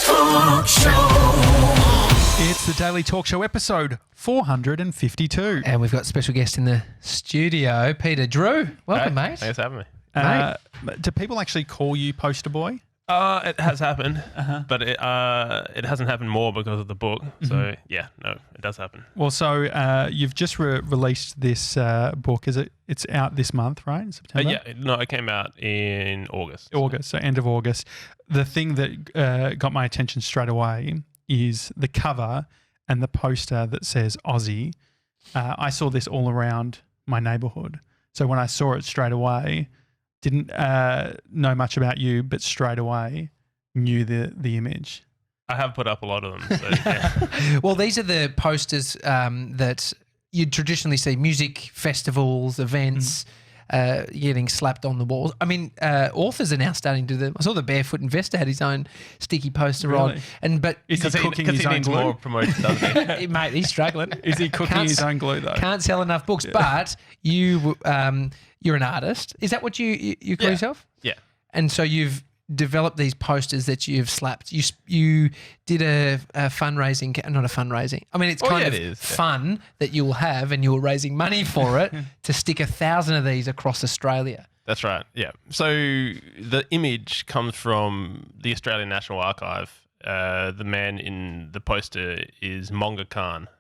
Talk Show. It's the Daily Talk Show episode 452. And we've got special guest in the studio, Peter Drew. Welcome, mate. Thanks for having me. Do people actually call you Poster Boy? It has happened, but it hasn't happened more because of the book. So yeah, no, it does happen. Well, so you've just released this book. It's out this month, right? In September? Yeah, no, it came out in August. So end of August. The thing that got my attention straight away is the cover and the poster that says Aussie. I saw this all around my neighbourhood. So when I saw it straight away, didn't know much about you, but straight away knew the image. I have put up a lot of them. So, yeah. Well, these are the posters that you'd traditionally see music festivals, events, getting slapped on the walls. I mean, authors are now starting to do them. I saw the Barefoot Investor had his own sticky poster on. But is he cooking his he own needs glue? more promotion, doesn't he? Mate, he's struggling. Is he cooking his own glue though? Can't sell enough books, but you're an artist. Is that what you call yourself? Yeah. And so you've developed these posters that you've slapped. You did a fundraising, not a fundraising. I mean, it's kind of fun that you'll have, and you're raising money for it to stick 1,000 of these across Australia. That's right. Yeah. So the image comes from the Australian National Archive. The man in the poster is Monga,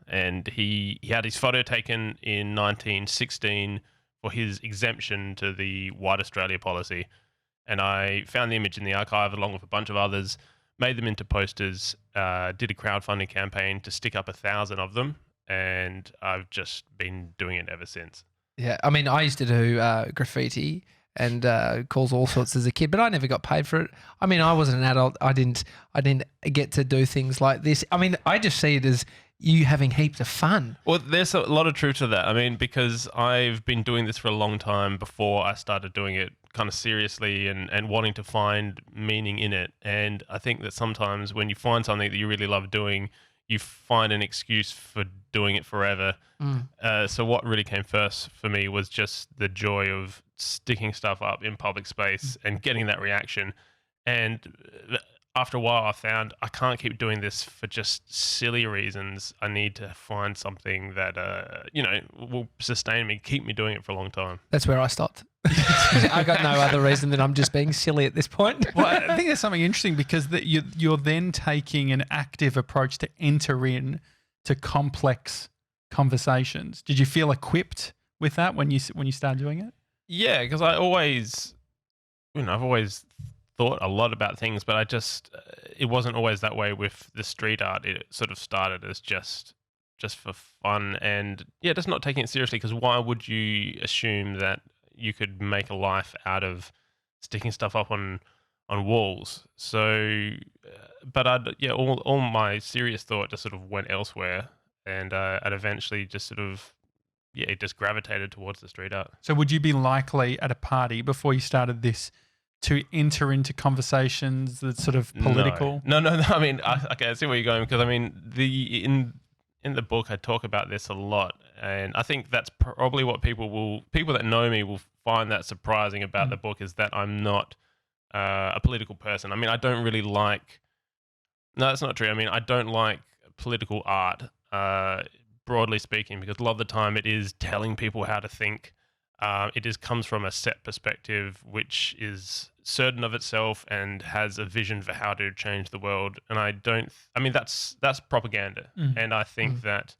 and he had his photo taken in 1916 for his exemption to the White Australia policy. And I found the image in the archive along with a bunch of others, made them into posters, did a crowdfunding campaign to stick up 1,000 of them, and I've just been doing it ever since. Yeah, I mean, I used to do graffiti and calls all sorts as a kid, but I never got paid for it. I mean, I wasn't an adult. I didn't get to do things like this. I mean, I just see it as you having heaps of fun. Well, there's a lot of truth to that. I mean, because I've been doing this for a long time before I started doing it kind of seriously and wanting to find meaning in it. And I think that sometimes when you find something that you really love doing, you find an excuse for doing it forever. So what really came first for me was just the joy of sticking stuff up in public space and getting that reaction. And after a while, I found I can't keep doing this for just silly reasons. I need to find something that, will sustain me, keep me doing it for a long time. That's where I stopped. I got no other reason than I'm just being silly at this point. Well, I think there's something interesting because you're then taking an active approach to enter in to complex conversations. Did you feel equipped with that when you started doing it? Yeah, because I've always thought a lot about things, but it wasn't always that way with the street art. It sort of started as just for fun and just not taking it seriously, because why would you assume that you could make a life out of sticking stuff up on walls? So, but all my serious thought just sort of went elsewhere, and I'd eventually just sort of it just gravitated towards the street art. So would you be likely at a party before you started this to enter into conversations that's sort of political? No. I mean, I see where you're going, because I mean, in the book I talk about this a lot, and I think that's probably what people that know me will find that surprising about the book, is that I'm not a political person. I mean, I don't really like. No, that's not true. I mean, I don't like political art, broadly speaking, because a lot of the time it is telling people how to think. It comes from a set perspective, which is certain of itself and has a vision for how to change the world. And that's propaganda. And I think that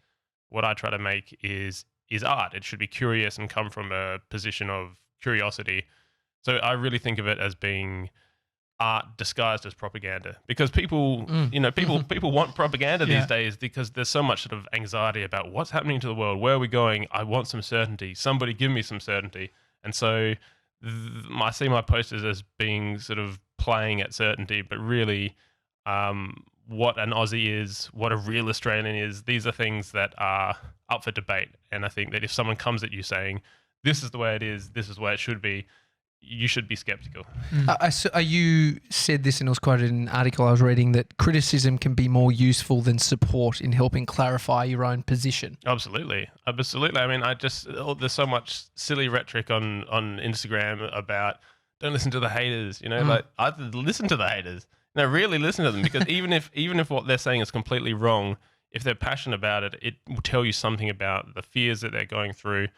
what I try to make is art. It should be curious and come from a position of curiosity. So I really think of it as being art disguised as propaganda, because people want propaganda these days, because there's so much sort of anxiety about what's happening to the world, where are we going? I want some certainty. Somebody give me some certainty. And so I see my posters as being sort of playing at certainty, but really what an Aussie is, what a real Australian is, these are things that are up for debate. And I think that if someone comes at you saying, this is the way it is, this is the way it should be, you should be skeptical. You said this, and it was quoted in an article I was reading, that criticism can be more useful than support in helping clarify your own position. Absolutely. I mean, there's so much silly rhetoric on Instagram about don't listen to the haters, like I listen to the haters. No, really listen to them, because even if what they're saying is completely wrong, if they're passionate about it, it will tell you something about the fears that they're going through.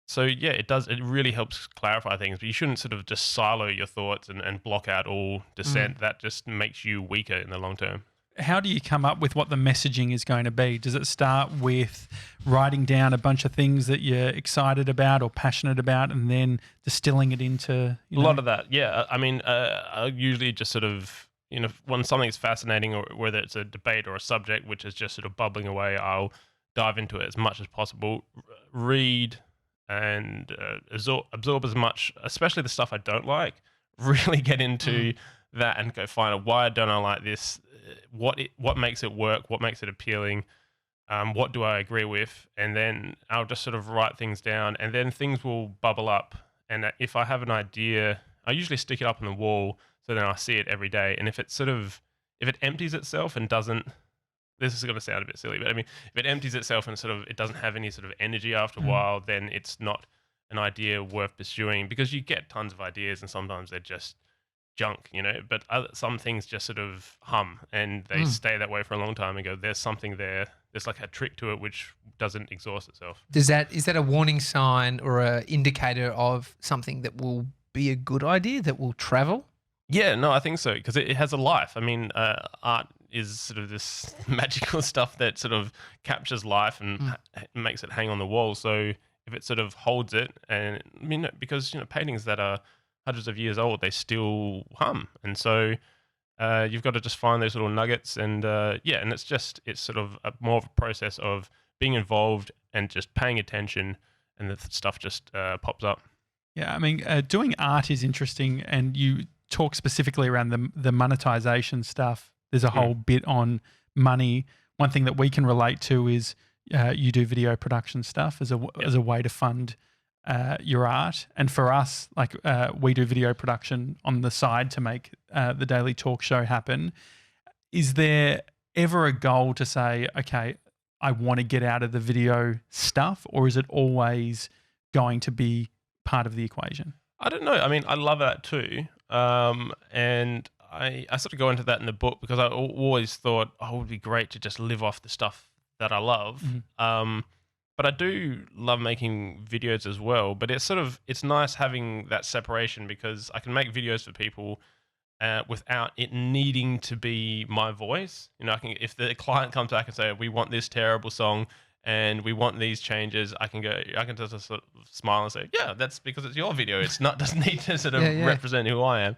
So yeah, it does. It really helps clarify things, but you shouldn't sort of just silo your thoughts and block out all dissent. That just makes you weaker in the long term. How do you come up with what the messaging is going to be? Does it start with writing down a bunch of things that you're excited about or passionate about, and then distilling it into a lot of that? Yeah, I mean, I usually just sort of, when something's fascinating, or whether it's a debate or a subject which is just sort of bubbling away, I'll dive into it as much as possible, read and absorb as much, especially the stuff I don't like. Really get into that and go find out, why don't I like this? What makes it work? What makes it appealing? What do I agree with? And then I'll just sort of write things down, and then things will bubble up. And if I have an idea, I usually stick it up on the wall, so then I see it every day. And if it empties itself and doesn't, this is going to sound a bit silly, but I mean, if it empties itself and it doesn't have any sort of energy after a while, then it's not an idea worth pursuing, because you get tons of ideas and sometimes they're just junk, but some things just sort of hum and they stay that way for a long time and go, there's something there. There's like a trick to it which doesn't exhaust itself. Is that a warning sign or an indicator of something that will be a good idea, that will travel? Yeah, no, I think so, because it has a life. I mean, art is sort of this magical stuff that sort of captures life and makes it hang on the wall. So if it sort of holds it, and I mean, because paintings that are hundreds of years old, they still hum, and so you've got to just find those little nuggets, and and it's sort of more of a process of being involved and just paying attention, and the stuff just pops up. Yeah, I mean, doing art is interesting, and you talk specifically around the monetization stuff. There's a whole bit on money. One thing that we can relate to is you do video production stuff as a way to fund your art. And for us, like we do video production on the side to make the daily talk show happen. Is there ever a goal to say, okay, I want to get out of the video stuff, or is it always going to be part of the equation? I don't know. I mean, I love that too. And I sort of go into that in the book, because I always thought, it would be great to just live off the stuff that I love. But I do love making videos as well. But it's nice having that separation, because I can make videos for people without it needing to be my voice. If the client comes back and say, we want this terrible song and we want these changes, I can just sort of smile and say, yeah, that's because it's your video. Doesn't need to sort of represent who I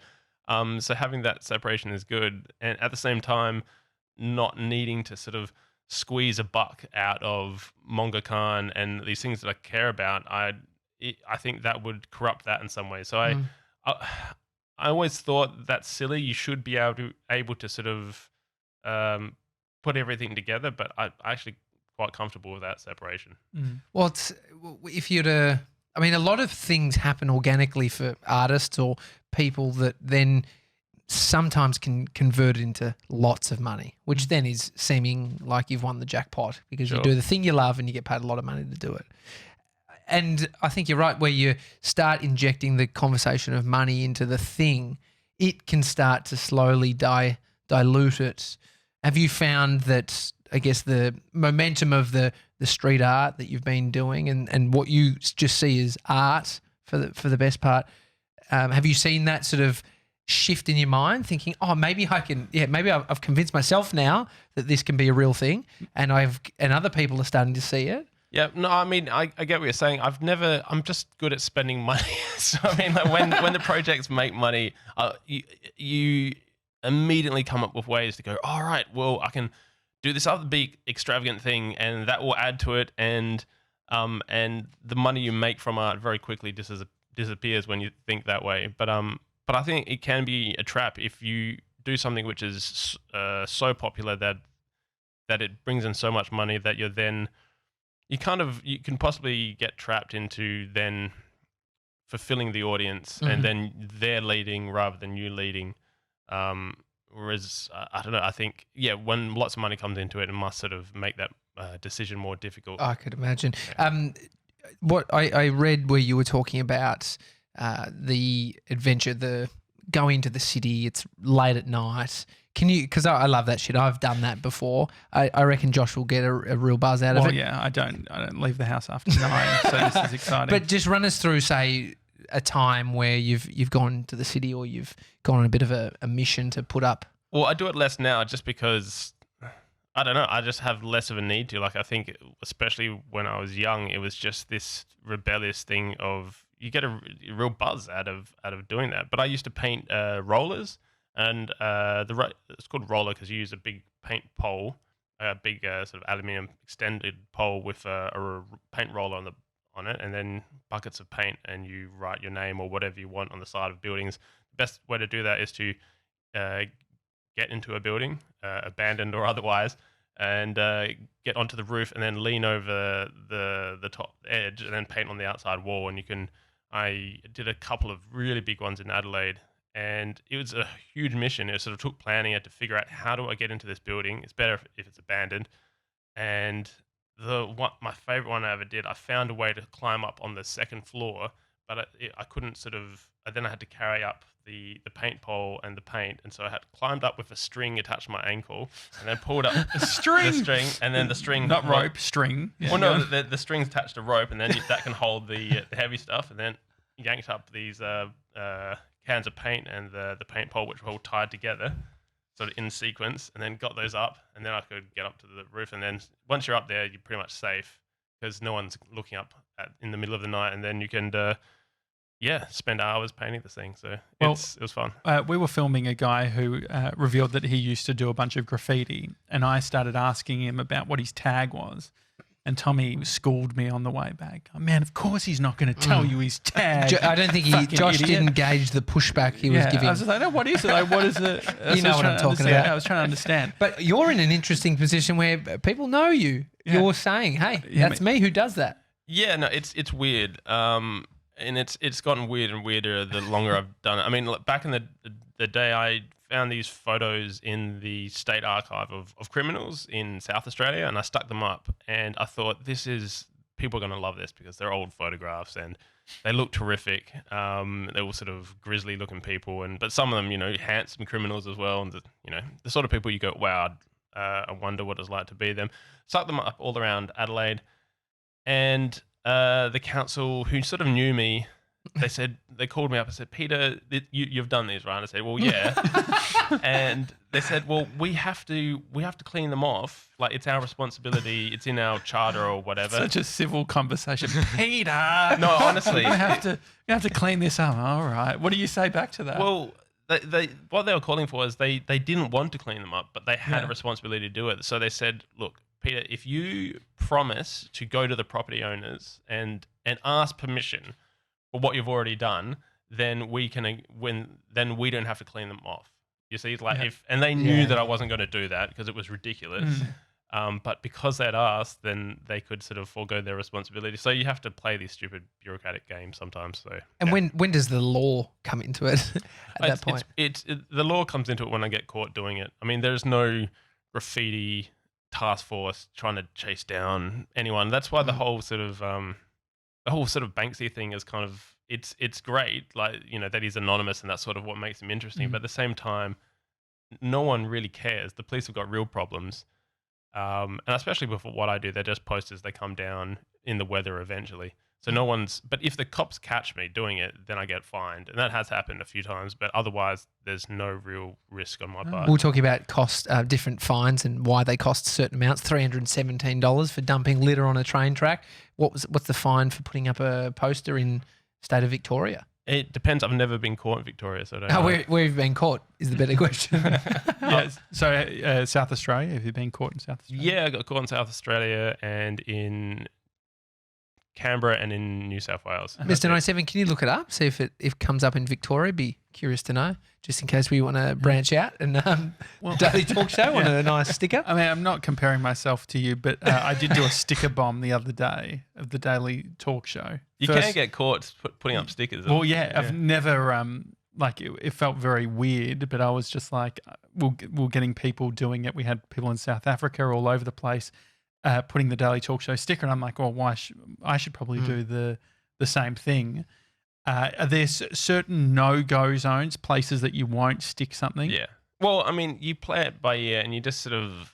am. So having that separation is good. And at the same time, not needing to sort of squeeze a buck out of Monga Khan and these things that I care about, I think that would corrupt that in some way. So I always thought that's silly. You should be able to sort of put everything together, but I'm actually quite comfortable with that separation. Well, if you're to, I mean, a lot of things happen organically for artists or people that then sometimes can convert it into lots of money, which then is seeming like you've won the jackpot, because you do the thing you love and you get paid a lot of money to do it. And I think you're right, where you start injecting the conversation of money into the thing, it can start to slowly dilute it. Have you found that, I guess, the momentum of the street art that you've been doing and what you just see as art for the best part, have you seen that sort of shift in your mind, thinking, maybe I've convinced myself now that this can be a real thing, and other people are starting to see it? Yeah, no, I mean, I get what you're saying. I'm just good at spending money. So I mean, like when the projects make money, you immediately come up with ways to go, all right, well, I can do this other big extravagant thing, and that will add to it, and the money you make from art very quickly disappears when you think that way. But I think it can be a trap if you do something which is so popular that it brings in so much money that you can possibly get trapped into then fulfilling the audience, and then they're leading rather than you leading. Whereas I don't know, I think when lots of money comes into it, it must sort of make that decision more difficult. I could imagine. What I read where you were talking about the adventure, the go into the city. It's late at night. Can you? Because I love that shit. I've done that before. I reckon Josh will get a real buzz out of it. Well, yeah, I don't leave the house after 9, so this is exciting. But just run us through, say, a time where you've gone to the city or you've gone on a bit of a mission to put up. Well, I do it less now just because, I don't know, I just have less of a need to. Like, I think, especially when I was young, it was just this rebellious thing of, you get a real buzz out of doing that. But I used to paint rollers, and it's called roller because you use a big paint pole, a big sort of aluminium extended pole with a paint roller on it, and then buckets of paint, and you write your name or whatever you want on the side of buildings. The best way to do that is to get into a building, abandoned or otherwise, and get onto the roof, and then lean over the top edge, and then paint on the outside wall. And I did a couple of really big ones in Adelaide, and it was a huge mission. It sort of took planning. I had to figure out, how do I get into this building? It's better if it's abandoned. And my favorite one I ever did, I found a way to climb up on the second floor, but I couldn't then I had to carry up the paint pole and the paint, and so I had climbed up with a string attached to my ankle, and then pulled up the string, and then the string, not rope, string. Yeah. Well, no, the string's attached to rope, and then that can hold the heavy stuff, and then yanked up these cans of paint and the paint pole, which were all tied together, sort of in sequence, and then got those up, and then I could get up to the roof, and then once you're up there, you're pretty much safe because no one's looking up in the middle of the night, and then you can spend hours painting this thing. So it was fun. We were filming a guy who revealed that he used to do a bunch of graffiti, and I started asking him about what his tag was. And Tommy schooled me on the way back. Oh, man, of course he's not going to tell you his tag. I don't think Josh didn't gauge the pushback he was giving. I was like, no, what is it? Like, what is it? You know what I'm talking about. I was trying to understand. But you're in an interesting position where people know you. Yeah. You're saying, hey, that's me who does that. Yeah, no, it's weird. And it's gotten weird and weirder the longer I've done it. I mean, back in the day, I found these photos in the State Archive of criminals in South Australia, and I stuck them up. And I thought, people are going to love this because they're old photographs and they look terrific. They were sort of grisly-looking people, but some of them, handsome criminals as well, and the sort of people you go, wow, I wonder what it's like to be them. Stuck them up all around Adelaide, and the council, who sort of knew me, they called me up and said, Peter, you've done these, right? And I said, well, yeah. And they said, well, we have to clean them off. Like, it's our responsibility. It's in our charter or whatever. Such a civil conversation. Peter. No, honestly. you have to clean this up. All right. What do you say back to that? Well, what they were calling for is they didn't want to clean them up, but they had a responsibility to do it. So they said, look, Peter, if you promise to go to the property owners and ask permission for what you've already done, then we don't have to clean them off. You see, and they knew that I wasn't going to do that because it was ridiculous. But because they'd asked, then they could sort of forego their responsibility. So you have to play these stupid bureaucratic games sometimes. So. And when does the law come into it? At that point, the law comes into it when I get caught doing it. I mean, there's no graffiti task force trying to chase down anyone. That's why the whole sort of Banksy thing is kind of it's great, like, that he's anonymous, and that's sort of what makes him interesting. But at the same time, no one really cares. The police have got real problems, and especially with what I do, they're just posters. They come down in the weather eventually. So no one's. But if the cops catch me doing it, then I get fined, and that has happened a few times. But otherwise, there's no real risk on my part. We'll talk about different fines and why they cost certain amounts. $317 for dumping litter on a train track. What's the fine for putting up a poster in state of Victoria? It depends. I've never been caught in Victoria, so I don't know. Where have you been caught is the better question. So South Australia, have you been caught in South Australia? Yeah, I got caught in South Australia and in Canberra and in New South Wales. Mr. 97, can you look it up? See if it comes up in Victoria. Be curious to know, just in case we want to branch out and Daily Talk Show on a nice sticker. I mean, I'm not comparing myself to you, but I did do a sticker bomb the other day of the Daily Talk Show. You can get caught putting up stickers. Well, I've never it felt very weird, but I was just like, we're getting people doing it. We had people in South Africa all over the place. Putting the Daily Talk Show sticker, and I'm like, well, I should probably do the same thing. Are there certain no-go zones, places that you won't stick something? Yeah. Well, I mean, you play it by ear, and you just sort of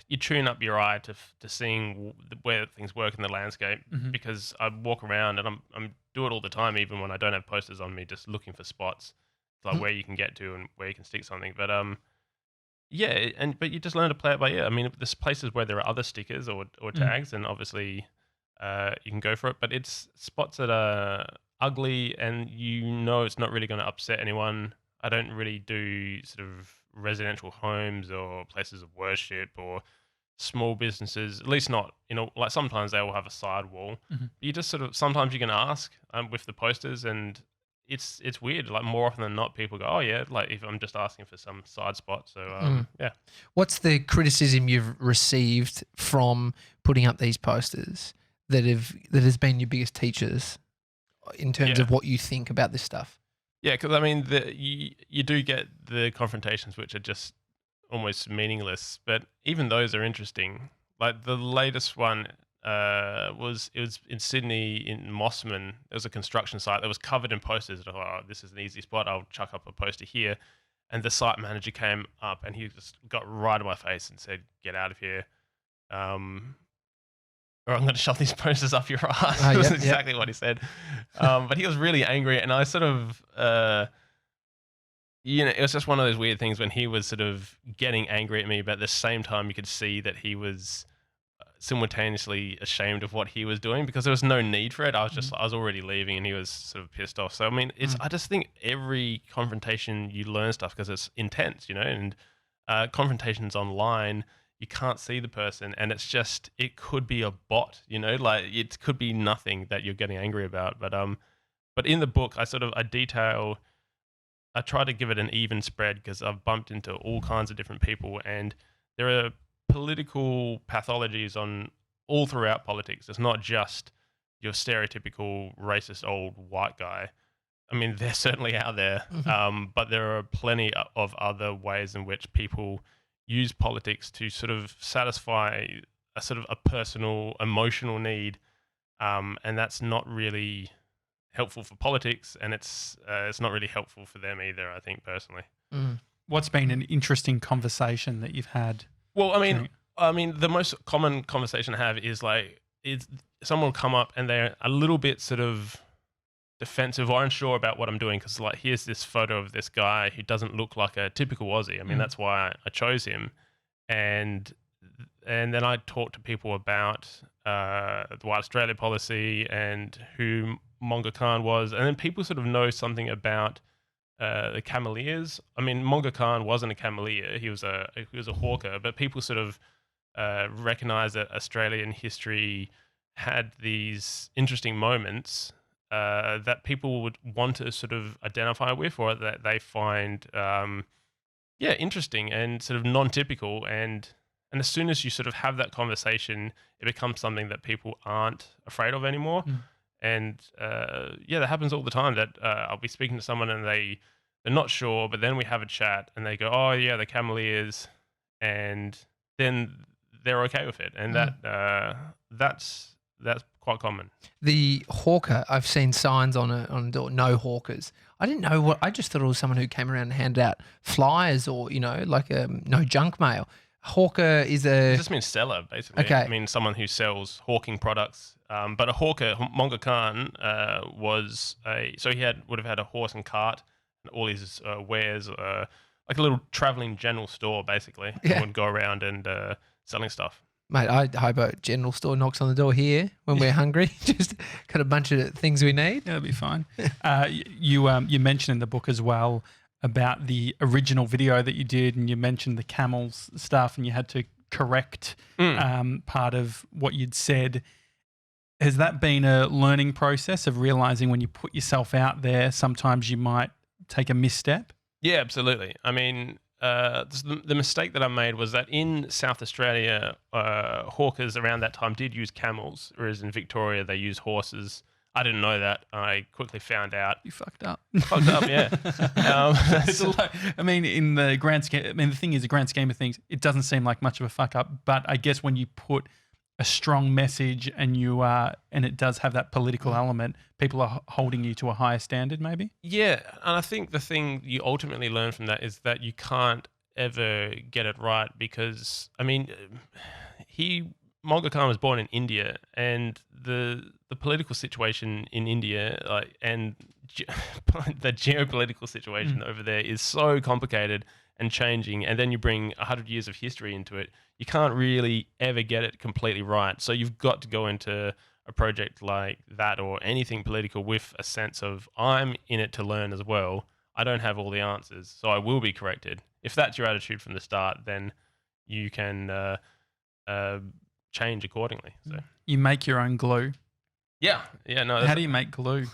you tune up your eye to seeing where things work in the landscape. Mm-hmm. Because I walk around and I'm do it all the time, even when I don't have posters on me, just looking for spots, like where you can get to and where you can stick something. But yeah, but you just learn to play it by ear. I mean, there's places where there are other stickers or tags, and obviously you can go for it. But it's spots that are ugly, and it's not really going to upset anyone. I don't really do sort of residential homes or places of worship or small businesses, at least not, like sometimes they will have a side wall. Mhm. You just sometimes you can ask with the posters, and it's weird. Like more often than not, people go, oh yeah, like if I'm just asking for some side spot. So yeah. What's the criticism you've received from putting up these posters that has been your biggest teachers in terms of what you think about this stuff? Yeah, because I mean, you do get the confrontations, which are just almost meaningless, but even those are interesting. Like the latest one was in Sydney in Mossman. There was a construction site that was covered in posters. And I thought, oh, this is an easy spot. I'll chuck up a poster here. And the site manager came up and he just got right in my face and said, "Get out of here. Or I'm going to shove these posters up your ass." That's exactly what he said. But he was really angry, and I sort of, it was just one of those weird things when he was sort of getting angry at me, but at the same time, you could see that he was simultaneously ashamed of what he was doing because there was no need for it. I was already leaving, and he was sort of pissed off. So I mean, I just think every confrontation you learn stuff because it's intense, and confrontations online, you can't see the person, and it could be a bot, like it could be nothing that you're getting angry about. But in the book, I try to give it an even spread because I've bumped into all kinds of different people, and there are political pathologies on all throughout politics. It's not just your stereotypical racist old white guy. I mean, they're certainly out there, but there are plenty of other ways in which people use politics to sort of satisfy a sort of a personal emotional need, and that's not really helpful for politics, and it's not really helpful for them either, I think, personally. What's been an interesting conversation that you've had? Well, I mean, the most common conversation I have is like, someone will come up and they're a little bit sort of defensive or unsure about what I'm doing because, like, here's this photo of this guy who doesn't look like a typical Aussie. I mean, that's why I chose him. And then I talk to people about the White Australia policy and who Monga Khan was. And then people sort of know something about the Cameliers. I mean, Monga Khan wasn't a Camelier. He was a hawker. But people sort of recognize that Australian history had these interesting moments that people would want to sort of identify with, or that they find interesting and sort of non-typical. And as soon as you sort of have that conversation, it becomes something that people aren't afraid of anymore. And that happens all the time, that I'll be speaking to someone and they're not sure, but then we have a chat and they go, "Oh yeah, the Cameliers," and then they're okay with it. And that's quite common. The hawker, I've seen signs on a door, "No hawkers." I didn't know I just thought it was someone who came around and handed out flyers or, like no junk mail. Hawker is It just means seller, basically. Okay. I mean, someone who sells hawking products. But a hawker, Monga Khan, would have had a horse and cart and all his wares, like a little traveling general store, basically. Yeah. And would go around and selling stuff. Mate, I hope a general store knocks on the door here when we're hungry. Just got a bunch of things we need. Yeah, that'll be fine. You mentioned in the book as well about the original video that you did, and you mentioned the camels stuff, and you had to correct part of what you'd said. Has that been a learning process of realizing when you put yourself out there, sometimes you might take a misstep? Yeah, absolutely. I mean, the mistake that I made was that in South Australia, hawkers around that time did use camels, whereas in Victoria they use horses. I didn't know that. I quickly found out. You fucked up. Fucked up, yeah. I mean, in the grand scheme, the thing is, the grand scheme of things, it doesn't seem like much of a fuck up. But I guess when you put a strong message and you are, and it does have that political element, people are holding you to a higher standard maybe? Yeah, and I think the thing you ultimately learn from that is that you can't ever get it right because, I mean, Monga Khan was born in India, and the political situation in India, and the geopolitical situation over there is so complicated and changing, and then you bring 100 years of history into it, you can't really ever get it completely right. So you've got to go into a project like that or anything political with a sense of, I'm in it to learn as well. I don't have all the answers, so I will be corrected. If that's your attitude from the start, then you can change accordingly. So you make your own glue. Yeah. No. How do you make glue?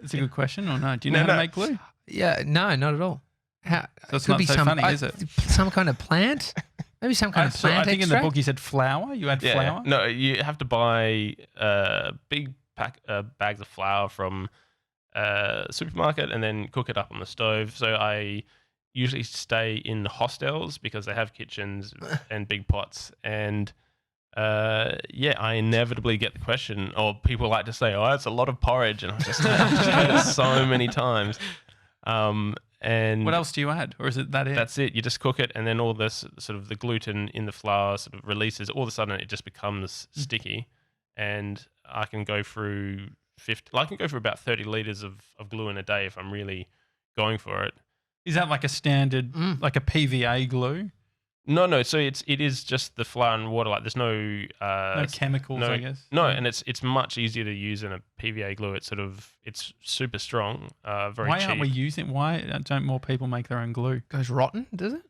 It's a good question, or no? Do you know how to make glue? Yeah, no, not at all. How, So it's not so funny, is it? Some kind of plant? Maybe some kind of plant I think extract? in the book you said flour. You add flour. No, you have to buy big bags of flour from a supermarket and then cook it up on the stove. So I usually stay in hostels because they have kitchens and big pots. And I inevitably get the question, or people like to say, "Oh, it's a lot of porridge," and I've just heard it so many times. And what else do you add, or is it that it? That's it. You just cook it, and then all this sort of the gluten in the flour sort of releases. All of a sudden, it just becomes sticky, and I can go through about 30 liters of glue in a day if I'm really going for it. Is that like a standard, like a PVA glue? No. So it is just the flour and water. Like there's no chemicals, I guess. No, and it's much easier to use than a PVA glue. It's super strong, very cheap. Why don't more people make their own glue? Goes rotten, does it?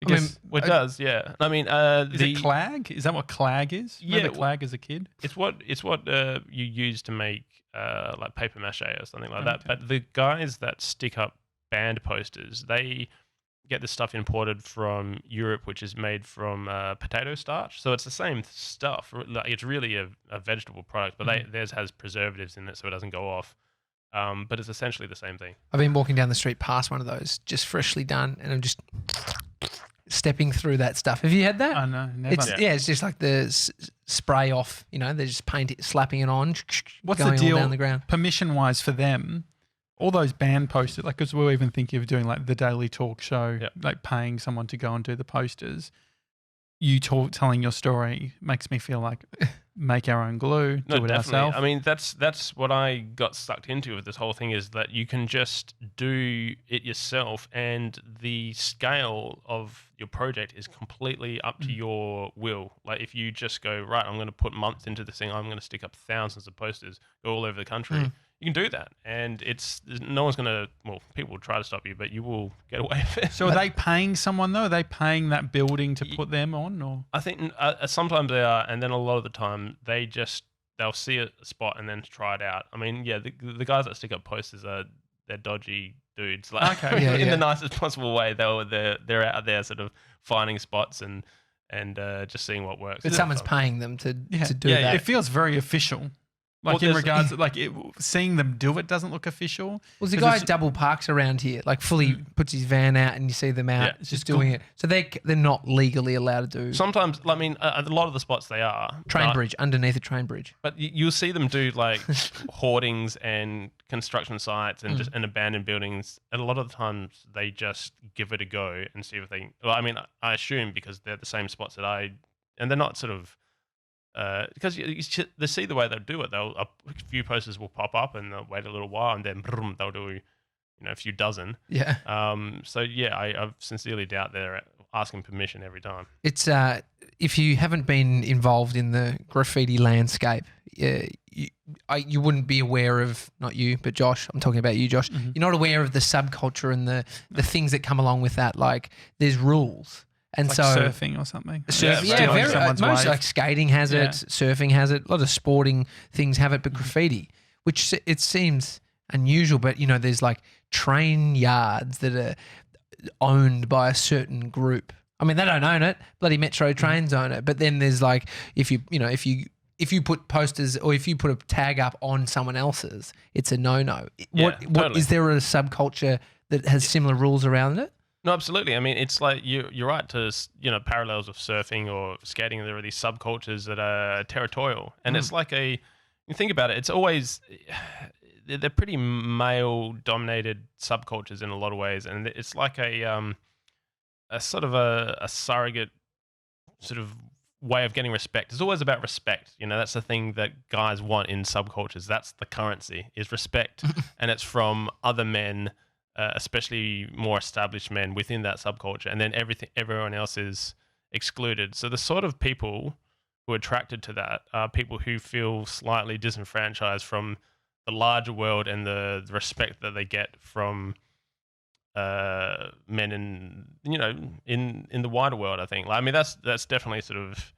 It does, yeah. I mean, is it clag? Is that what clag is? Remember clag as a kid? It's what you use to make like paper mache or something like that. But the guys that stick up band posters, they get this stuff imported from Europe, which is made from potato starch. So it's the same stuff. It's really a vegetable product, but theirs has preservatives in it so it doesn't go off. But it's essentially the same thing. I've been walking down the street past one of those, just freshly done, and I'm just stepping through that stuff. Have you had that? Oh, no, never. It's just like the spray off, they're just slapping it on. What's going the deal all down the ground. permission-wise for them? All those band posters, like, because we're even thinking of doing like the Daily Talk show, like paying someone to go and do the posters. You telling your story makes me feel like make our own glue, do it ourselves. I mean, that's what I got sucked into with this whole thing, is that you can just do it yourself, and the scale of your project is completely up to your will. Like if you just go, right, I'm going to put months into this thing, I'm going to stick up thousands of posters, go all over the country. You can do that, and no one's going to. Well, people will try to stop you, but you will get away with it. So, are they paying someone though? Are they paying that building to put them on, or? I think sometimes they are, and then a lot of the time they'll see a spot and then try it out. I mean, the guys that stick up posters they're dodgy dudes. Like, in the nicest possible way. They're out there sort of finding spots and just seeing what works. But someone's paying them to do that. It feels very official. Like in regards, seeing them do it doesn't look official. Well, the guy double parks around here, like fully puts his van out, and you see them out just doing it. So they're not legally allowed to do. Sometimes, I mean, a lot of the spots they are train bridge, underneath a train bridge. But you'll see them do like hoardings and construction sites and just and abandoned buildings. And a lot of the times they just give it a go and see if they. Well, I mean, I assume because they're the same spots and they're not sort of. Because they see the way they'll do it. A few posters will pop up and they'll wait a little while and then they'll do, a few dozen. Yeah. I sincerely doubt they're asking permission every time. It's if you haven't been involved in the graffiti landscape, you wouldn't be aware of, not you, but Josh. I'm talking about you, Josh. You're not aware of the subculture and the things that come along with that. Like there's rules. And like so surfing or something. Most like skating has it, surfing has it. A lot of sporting things have it, but graffiti, which it seems unusual, but there's like train yards that are owned by a certain group. I mean, they don't own it. Bloody Metro Trains own it. But then there's like if you put posters or if you put a tag up on someone else's, it's a no-no. What is there a subculture that has similar rules around it? No, absolutely. I mean, it's like you're right to parallels of surfing or skating. There are these subcultures that are territorial, and it's like you think about it. It's always they're pretty male-dominated subcultures in a lot of ways, and it's like a sort of a surrogate sort of way of getting respect. It's always about respect. That's the thing that guys want in subcultures. That's the currency, is respect, and it's from other men. Especially more established men within that subculture, and then everyone else is excluded. So the sort of people who are attracted to that are people who feel slightly disenfranchised from the larger world and the respect that they get from men in the wider world. I think. I mean, that's definitely sort of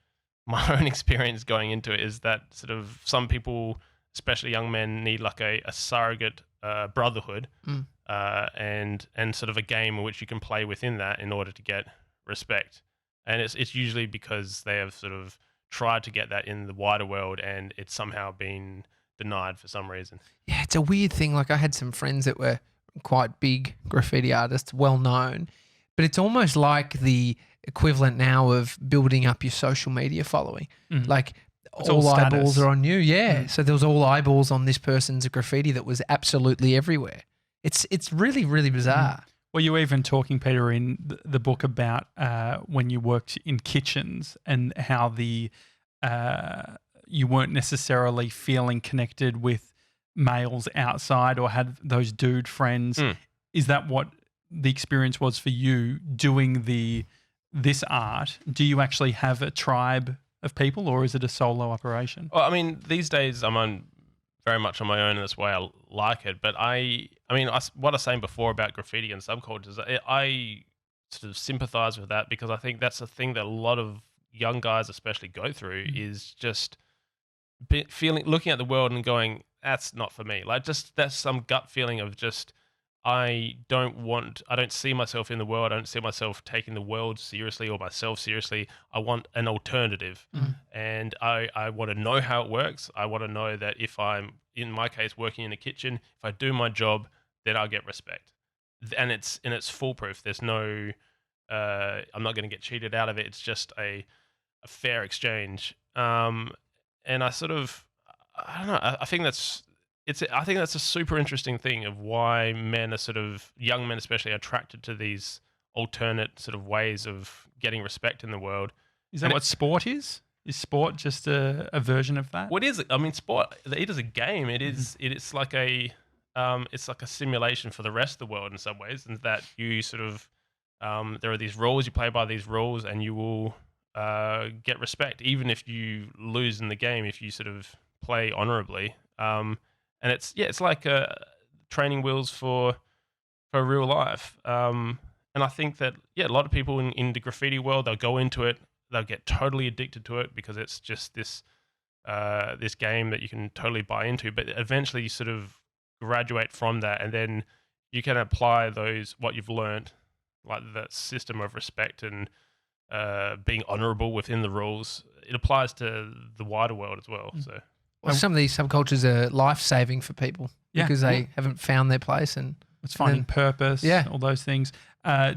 my own experience going into it. Is that sort of some people, especially young men, need like a surrogate brotherhood. And sort of a game in which you can play within that in order to get respect. And it's usually because they have sort of tried to get that in the wider world and it's somehow been denied for some reason. Yeah, it's a weird thing. Like I had some friends that were quite big graffiti artists, well known, but it's almost like the equivalent now of building up your social media following. Like it's all eyeballs are on you. Yeah. So there was all eyeballs on this person's graffiti that was absolutely everywhere. It's really, really bizarre. Well, you were even talking, Peter, in the book about when you worked in kitchens and how you weren't necessarily feeling connected with males outside or had those dude friends. Is that what the experience was for you doing this art? Do you actually have a tribe of people, or is it a solo operation? Well, I mean, these days I'm very much on my own, and that's why I like it. But what I was saying before about graffiti and subcultures, I sort of sympathize with that because I think that's the thing that a lot of young guys especially go through is just looking at the world and going, that's not for me. Like just that's some gut feeling of just, I don't see myself in the world. I don't see myself taking the world seriously or myself seriously. I want an alternative. And I want to know how it works. I want to know that if I'm, in my case, working in a kitchen, if I do my job, then I'll get respect. And it's foolproof. There's no, I'm not going to get cheated out of it. It's just a fair exchange. And I sort of, I don't know, I think that's a super interesting thing of why men are sort of, young men especially, are attracted to these alternate sort of ways of getting respect in the world. Is that what sport is? Is sport just a version of that? What is it? I mean, sport, it is a game. It's like it's like a simulation for the rest of the world in some ways, and that you sort of, there are these rules, you play by these rules, and you will get respect, even if you lose in the game, if you sort of play honorably. And it's like training wheels for real life. And I think that, a lot of people in the graffiti world, they'll go into it, they'll get totally addicted to it because it's just this game that you can totally buy into. But eventually you sort of graduate from that, and then you can apply what you've learned, like that system of respect and being honorable within the rules. It applies to the wider world as well. So. Well, some of these subcultures are life-saving for people because they haven't found their place. And it's finding purpose, all those things.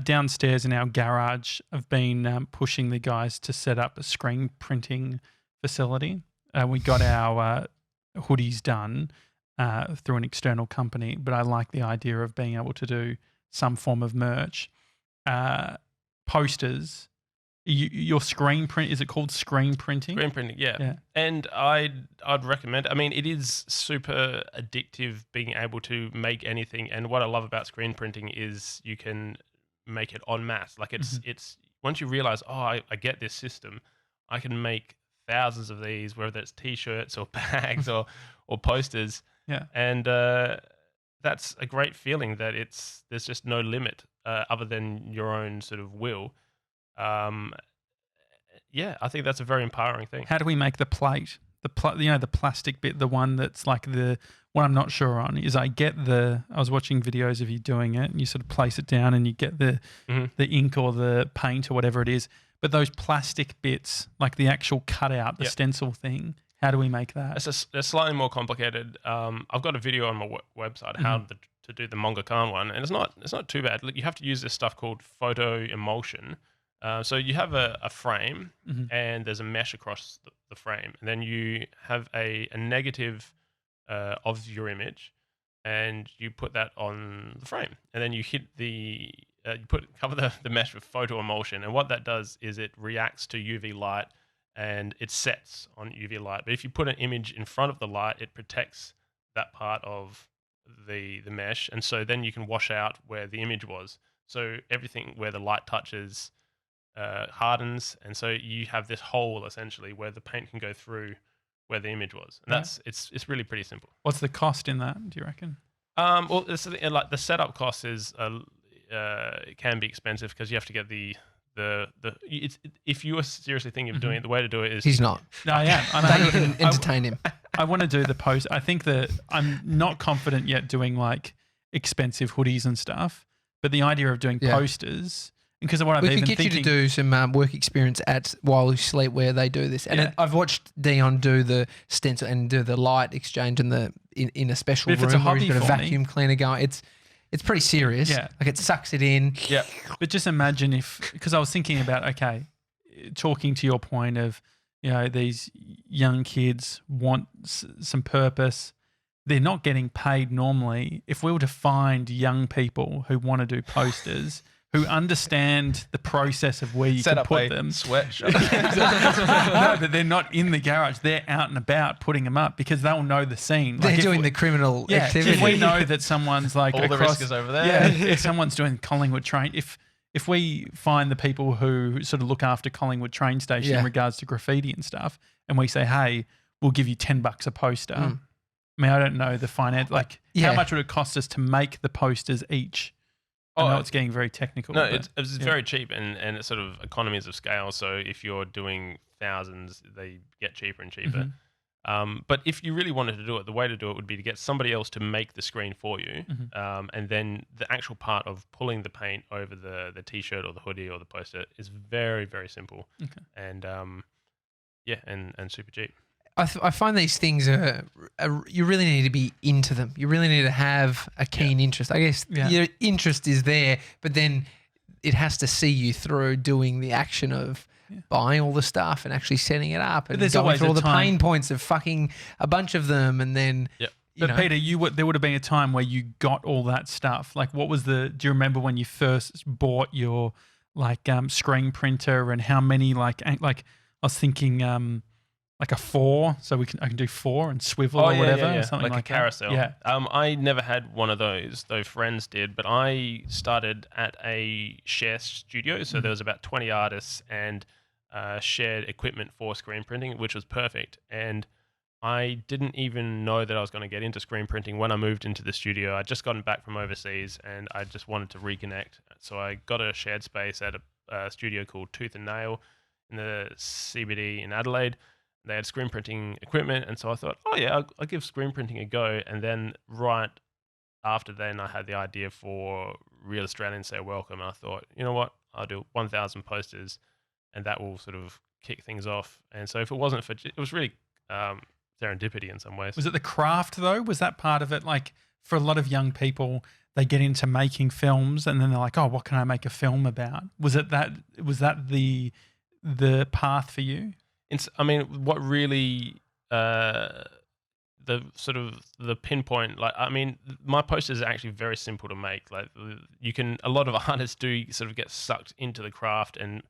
Downstairs in our garage, I've been pushing the guys to set up a screen printing facility. We got our hoodies done through an external company, but I like the idea of being able to do some form of merch. Posters. Your screen print, is it called screen printing? Screen printing, yeah. And I'd recommend, I mean, it is super addictive being able to make anything. And what I love about screen printing is you can make it en masse. Like it's once you realize, I get this system, I can make thousands of these, whether it's t-shirts or bags or posters. Yeah. And that's a great feeling that there's just no limit other than your own sort of will. I think that's a very empowering thing. How do we make the plate? The plastic bit, the one that's like what I'm not sure on is I was watching videos of you doing it and you sort of place it down and you get the ink or the paint or whatever it is. But those plastic bits, like the actual cutout, the stencil thing, how do we make that? It's slightly more complicated. I've got a video on my website how to do the Monga one, and it's not too bad. Look, you have to use this stuff called photo emulsion. So you have a frame, and there's a mesh across the frame, and then you have a negative of your image, and you put that on the frame, and then you hit cover the mesh with photo emulsion, and what that does is it reacts to UV light, and it sets on UV light. But if you put an image in front of the light, it protects that part of the mesh, and so then you can wash out where the image was. So everything where the light touches hardens, and so you have this hole essentially where the paint can go through where the image was. And it's really pretty simple. What's the cost in that, do you reckon? Well, like the setup cost is it can be expensive because you have to get if you are seriously thinking of doing it, the way to do it is He's not. No, I am. Don't even entertain him. I want to do the post. I think that I'm not confident yet doing like expensive hoodies and stuff, but the idea of doing posters, because of what I've We been could get thinking. you to do some work experience at While You Sleep where they do this. And I've watched Dion do the stencil and do the light exchange in a special But if room it's a where he's hobby got a for me- vacuum cleaner going. It's pretty serious. Yeah. Like it sucks it in. yeah. But just imagine because I was thinking about, okay, talking to your point of, these young kids want some purpose. They're not getting paid normally. If we were to find young people who want to do posters, who understand the process of where you Set can up put a them. sweatshop. No, but they're not in the garage. They're out and about putting them up because they'll know the scene. They're Like doing the criminal activity. If we know that someone's like All the across, risk is over there. Yeah, if someone's doing Collingwood train, if we find the people who sort of look after Collingwood train station in regards to graffiti and stuff, and we say, hey, we'll give you $10 a poster. I mean, I don't know the finance. Like, how much would it cost us to make the posters each? I know it's getting very technical. No, but, it's very cheap, and it's sort of economies of scale. So if you're doing thousands, they get cheaper and cheaper. But if you really wanted to do it, the way to do it would be to get somebody else to make the screen for you, and then the actual part of pulling the paint over the T-shirt or the hoodie or the poster is very, very simple, and and super cheap. I find these things you really need to be into them. You really need to have a keen interest. I guess your interest is there, but then it has to see you through doing the action of buying all the stuff and actually setting it up and there's going always through a all the time- pain points of fucking a bunch of them and then But Peter, there would have been a time where you got all that stuff. Like, do you remember when you first bought your screen printer and how many like I was thinking like a 4, so I can do 4 and swivel or whatever, or something like a carousel. That. Yeah. I never had one of those, though friends did. But I started at a share studio, so there was about 20 artists and shared equipment for screen printing, which was perfect. And I didn't even know that I was going to get into screen printing when I moved into the studio. I'd just gotten back from overseas, and I just wanted to reconnect. So I got a shared space at a studio called Tooth and Nail in the CBD in Adelaide. They had screen printing equipment, and so I thought, I'll give screen printing a go. And then right after then, I had the idea for Real Australians Say Welcome. And I thought, you know what, I'll do 1,000 posters, and that will sort of kick things off. And so if it wasn't for, it was really serendipity in some ways. Was it the craft though? Was that part of it? Like for a lot of young people, they get into making films, and then they're like, oh, what can I make a film about? Was that the path for you? What really the pinpoint, my posters are actually very simple to make. Like a lot of artists do sort of get sucked into the craft, and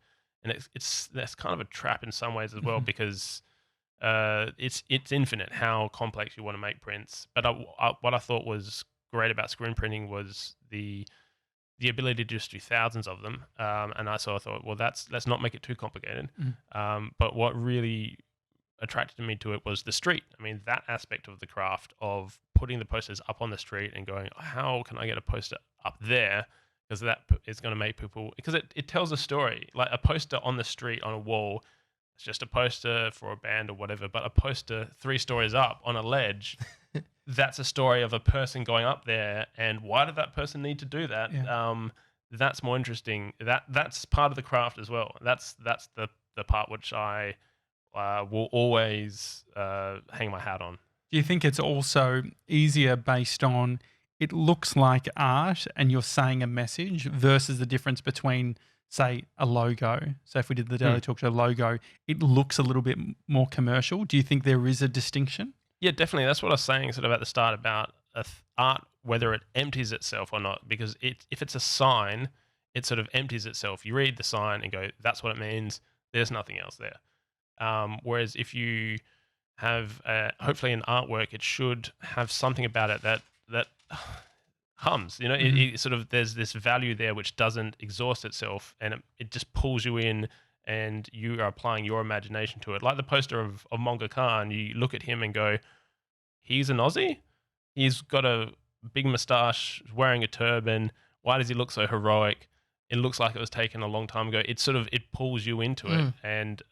that's kind of a trap in some ways as well, because it's infinite how complex you want to make prints. But what I thought was great about screen printing was the ability to just do thousands of them, and I thought, well, let's not make it too complicated. But what really attracted me to it was the street. I mean, that aspect of the craft of putting the posters up on the street and going, how can I get a poster up there? Because that is going to make people, because it tells a story. Like a poster on the street on a wall, it's just a poster for a band or whatever, but a poster 3 stories up on a ledge, that's a story of a person going up there, and why did that person need to do that? Yeah. That's more interesting. That's part of the craft as well. That's the part which I will always hang my hat on. Do you think it's also easier based on it looks like art and you're saying a message versus the difference between, say, a logo. So if we did the Daily Talk Show logo, it looks a little bit more commercial. Do you think there is a distinction? Yeah, definitely. That's what I was saying sort of at the start about art, whether it empties itself or not, because if it's a sign, it sort of empties itself. You read the sign and go, that's what it means. There's nothing else there. Whereas if you have hopefully an artwork, it should have something about it that hums. You know, it sort of, there's this value there which doesn't exhaust itself, and it just pulls you in, and you are applying your imagination to it. Like the poster of Monga Khan, you look at him and go, he's an Aussie? He's got a big moustache, wearing a turban. Why does he look so heroic? It looks like it was taken a long time ago. It sort of, it pulls you into it. And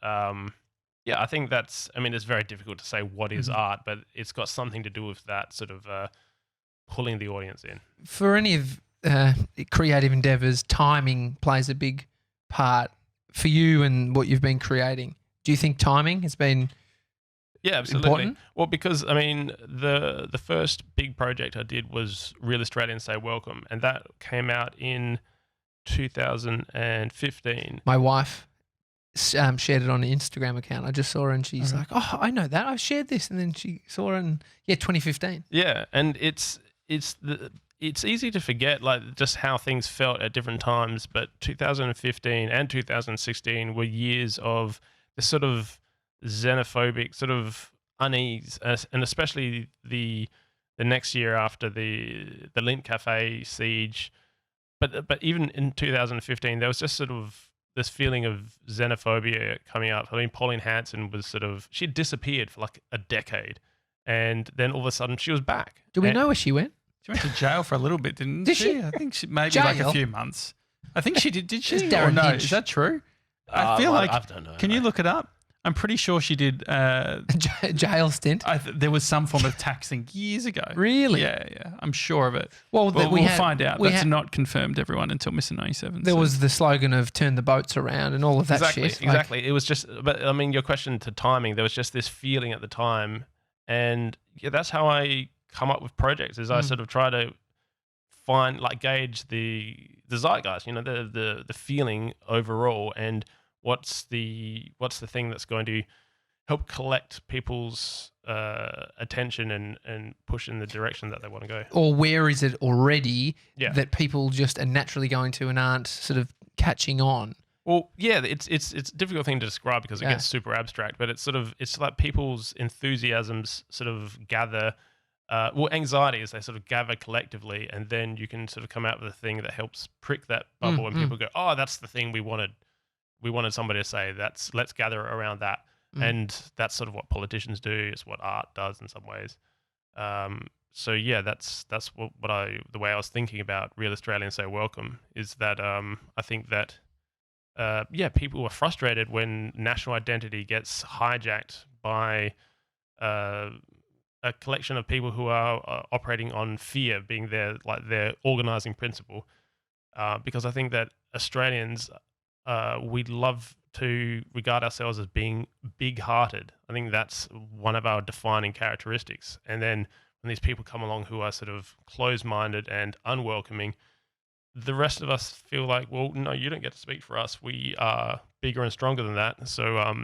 yeah, I think that's, I mean, it's very difficult to say what is art, but it's got something to do with that sort of pulling the audience in. For any of creative endeavors, timing plays a big part for you and what you've been creating. Do you think timing has been absolutely important? Well, because I mean, the first big project I did was Real Australians Say Welcome, and that came out in 2015. My wife shared it on the Instagram account. I just saw her and she's like, "Oh, I know that. I shared this," and then she saw it in 2015. Yeah, and it's easy to forget like just how things felt at different times, but 2015 and 2016 were years of this sort of xenophobic sort of unease, and especially the next year after the Lint Cafe siege. But even in 2015, there was just sort of this feeling of xenophobia coming up. I mean, Pauline Hanson was sort of, she had disappeared for like a decade, and then all of a sudden she was back. Do we know where she went? She went to jail for a little bit, didn't Did she? I think she maybe Jail? like a few months. I think she did. Did she? It's Darren Or no, Hinch. is that true? I feel like. I don't know. Can you look it up? I'm pretty sure she did. Jail stint. There was some form of taxing years ago. Really? Yeah. I'm sure of it. Well, We'll find out. That's not confirmed, everyone, until Mr. 97. There was the slogan of "turn the boats around" and all of that shit. Exactly. It was just, but I mean, your question to timing, there was just this feeling at the time, and yeah, that's how I come up with projects. Is I sort of try to find, like, gauge the zeitgeist, you know, the feeling overall, and what's the thing that's going to help collect people's attention and push in the direction that they want to go. Or where is it already that people just are naturally going to and aren't sort of catching on? Well, yeah, it's a difficult thing to describe because it gets super abstract, but it's like people's enthusiasms sort of gather, anxiety is they sort of gather collectively, and then you can sort of come out with a thing that helps prick that bubble, and people go, oh, that's the thing we wanted. We wanted somebody to say, let's gather around that. And that's sort of what politicians do. It's what art does in some ways. So yeah, that's the way I was thinking about Real Australians Say Welcome, is that I think that people are frustrated when national identity gets hijacked by a collection of people who are operating on fear being their organizing principle. Because I think that Australians, we love to regard ourselves as being big-hearted. I think that's one of our defining characteristics. And then when these people come along who are sort of closed-minded and unwelcoming, the rest of us feel like, well, no, you don't get to speak for us. We are bigger and stronger than that. So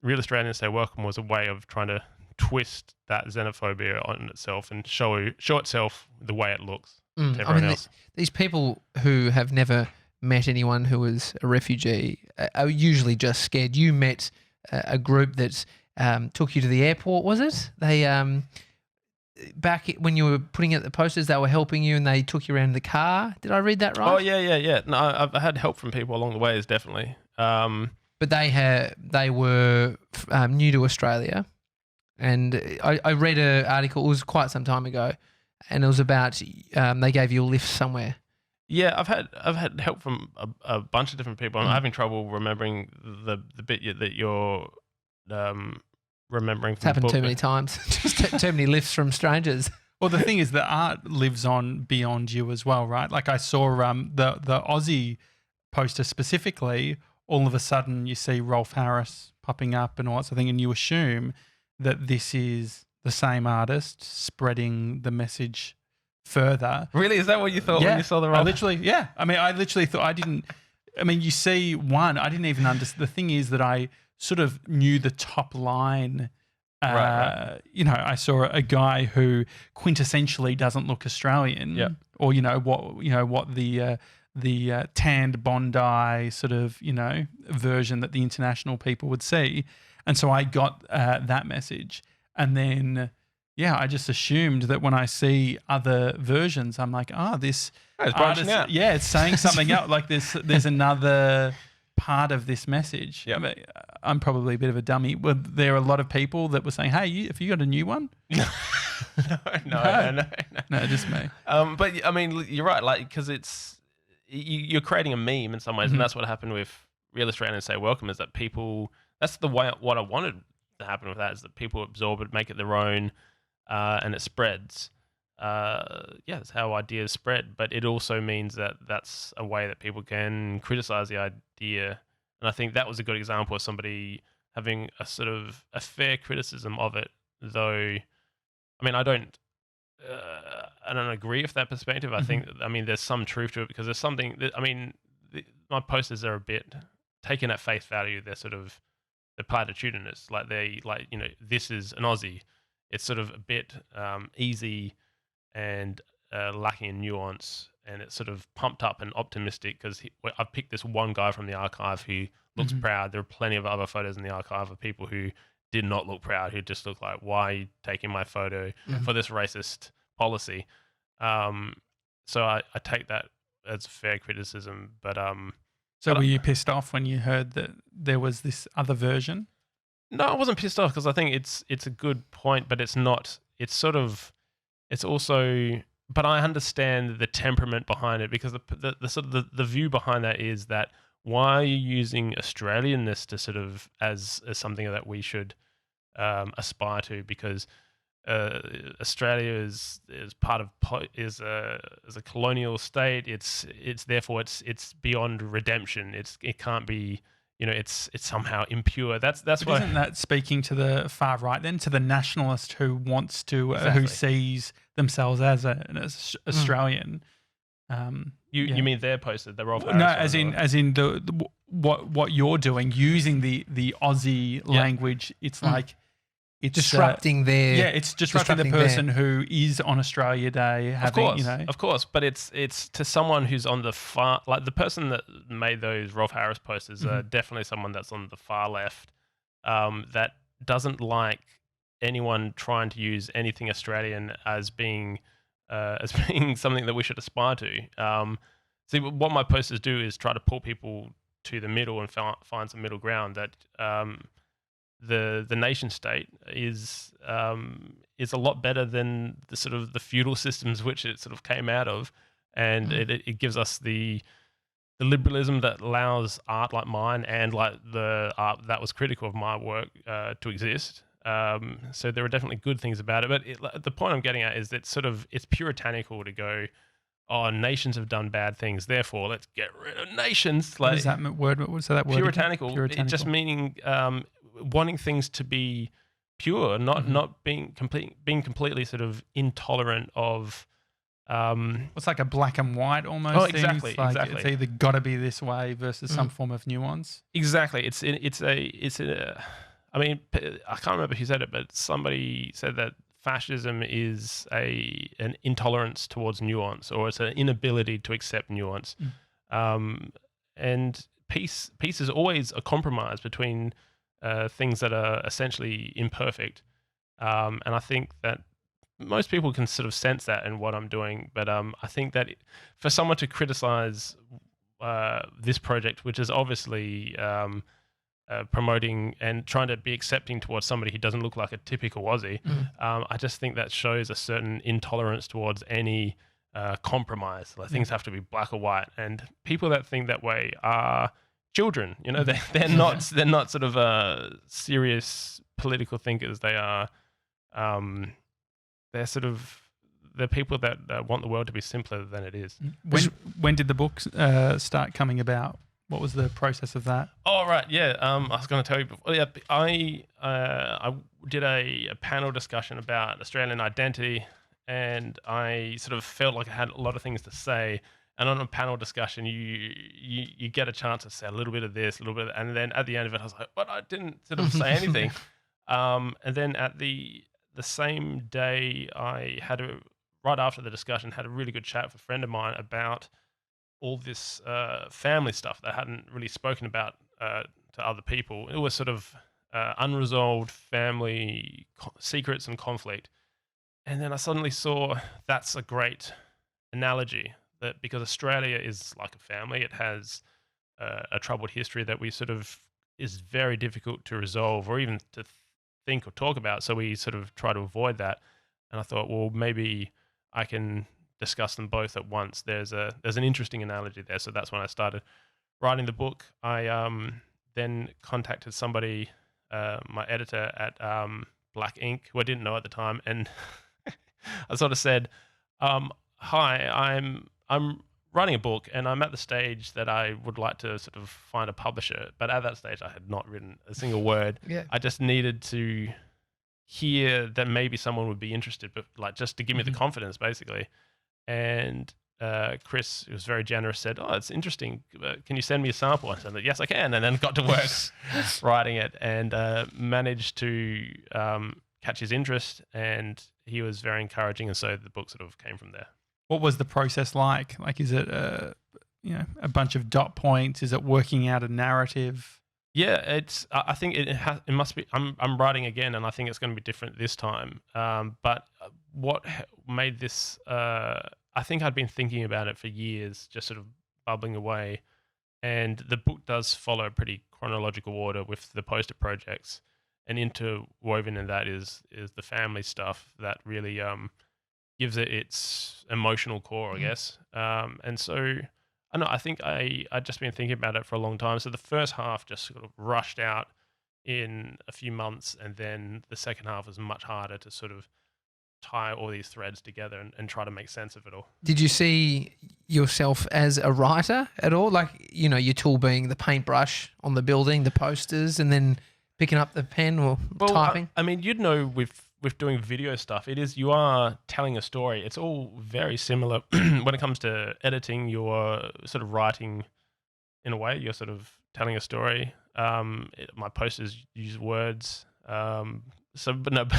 Real Australians Say Welcome was a way of trying to twist that xenophobia on itself and show itself the way it looks to everyone else. These people who have never met anyone who was a refugee are usually just scared. You met a group that took you to the airport, was it? They back when you were putting out the posters, they were helping you and they took you around in the car. Did I read that right? Oh yeah. No, I've had help from people along the ways, definitely. But they were new to Australia, and I read an article. It was quite some time ago, and it was about they gave you a lift somewhere. Yeah, I've had help from a bunch of different people. I'm having trouble remembering the bit that you're remembering. It's happened too many times. Just too many lifts from strangers. Well, the thing is, the art lives on beyond you as well, right? Like I saw the Aussie poster specifically. All of a sudden, you see Rolf Harris popping up and all that sort of thing, and you assume that this is the same artist spreading the message further. Really? Is that what you thought when you saw the I literally thought I didn't. I mean, you see one. I didn't even understand. The thing is that I sort of knew the top line. Right. You know, I saw a guy who quintessentially doesn't look Australian. Yep. Or what the tanned Bondi sort of version that the international people would see, and so I got that message, and then. Yeah, I just assumed that when I see other versions, I'm like, this it's branching out. Yeah, it's saying something else. Like there's another part of this message. Yep. I mean, I'm probably a bit of a dummy. Were there a lot of people that were saying, "Hey, have you got a new one?" No, just me. But I mean, you're right. Like, because you're creating a meme in some ways, and that's what happened with Real Australians Say Welcome. Is that people? That's the way. What I wanted to happen with that is that people absorb it, make it their own. And it spreads. That's how ideas spread. But it also means that that's a way that people can criticize the idea. And I think that was a good example of somebody having a sort of a fair criticism of it. Though, I mean, I don't agree with that perspective. I think, there's some truth to it because there's something. My posters are a bit taken at face value. They're platitudinous. This is an Aussie. It's sort of a bit easy and lacking in nuance, and it's sort of pumped up and optimistic because I've picked this one guy from the archive who looks proud. There are plenty of other photos in the archive of people who did not look proud, who just looked like, why are you taking my photo for this racist policy? So I take that as fair criticism. But so were you pissed off when you heard that there was this other version? No, I wasn't pissed off because I think it's a good point, but it's not. It's also. But I understand the temperament behind it because the view behind that is that why are you using Australianness to sort of as something that we should aspire to? Because Australia is part of is a colonial state. It's therefore it's beyond redemption. It can't be. It's somehow impure. That's why. Isn't that speaking to the far right then, to the nationalist who wants to, who sees themselves as an Australian? You mean their poster, the Rolf No, Harris as in the what you're doing using the Aussie language. It's like it's disrupting their it's disrupting the person who is on Australia Day having of course, but it's to someone who's on the far, like the person that made those Rolf Harris posters are definitely someone that's on the far left that doesn't like anyone trying to use anything Australian as being something that we should aspire to. See, what my posters do is try to pull people to the middle and find some middle ground. That the nation state is a lot better than the sort of the feudal systems which it sort of came out of, and it gives us the liberalism that allows art like mine and like the art that was critical of my work to exist. So there are definitely good things about it, but the point I'm getting at is that it's puritanical to go, oh, nations have done bad things, therefore let's get rid of nations. Like, what is that word? What was that word? Puritanical. It just meaning wanting things to be pure, not being completely sort of intolerant of. It's like a black and white almost. Oh, exactly, thing. exactly. It's either got to be this way versus some form of nuance. Exactly. It's a. I mean, I can't remember who said it, but somebody said that fascism is an intolerance towards nuance, or it's an inability to accept nuance. And peace is always a compromise between things that are essentially imperfect. And I think that most people can sort of sense that in what I'm doing. But I think that for someone to criticize this project, which is obviously promoting and trying to be accepting towards somebody who doesn't look like a typical Aussie, I just think that shows a certain intolerance towards any compromise. Like things have to be black or white, and people that think that way are children. They're not sort of serious political thinkers. They are they're people that want the world to be simpler than it is. When did the book start coming about? What was the process of that? Oh, right, yeah. I was going to tell you before. Yeah, I did a panel discussion about Australian identity, and I sort of felt like I had a lot of things to say. And on a panel discussion, you get a chance to say a little bit of this, a little bit, and then at the end of it, I was like, "But I didn't sort of say anything." And then at the same day, I had right after the discussion, had a really good chat with a friend of mine about all this family stuff that I hadn't really spoken about to other people. It was sort of unresolved family secrets and conflict. And then I suddenly saw that's a great analogy, that because Australia is like a family, it has a troubled history that we sort of is very difficult to resolve or even to think or talk about. So we sort of try to avoid that. And I thought, well, maybe I can discuss them both at once. There's an interesting analogy there. So that's when I started writing the book. I then contacted somebody, my editor at Black Ink, who I didn't know at the time, and I sort of said, "Hi, I'm writing a book, and I'm at the stage that I would like to sort of find a publisher." But at that stage, I had not written a single word. Yeah. I just needed to hear that maybe someone would be interested, but like just to give me the confidence, basically. And Chris, who was very generous, said, "Oh, it's interesting. Can you send me a sample?" I said, "Yes, I can." And then got to work writing it, and managed to catch his interest. And he was very encouraging, and so the book sort of came from there. What was the process like? Like, is it a bunch of dot points? Is it working out a narrative? Yeah, it's. I think it must be. I'm writing again, and I think it's going to be different this time. But what made this? I think I'd been thinking about it for years, just sort of bubbling away. And the book does follow a pretty chronological order with the poster projects, and interwoven in that is the family stuff that really gives it its emotional core, I guess. And so I know, I think I'd just been thinking about it for a long time. So the first half just sort of rushed out in a few months, and then the second half was much harder to sort of tie all these threads together and try to make sense of it all. Did you see yourself as a writer at all? Like, your tool being the paintbrush on the building, the posters, and then picking up the pen or typing? I mean, you'd know with doing video stuff, you are telling a story. It's all very similar when it comes to editing. You're sort of writing in a way. You're sort of telling a story. My posters use words. But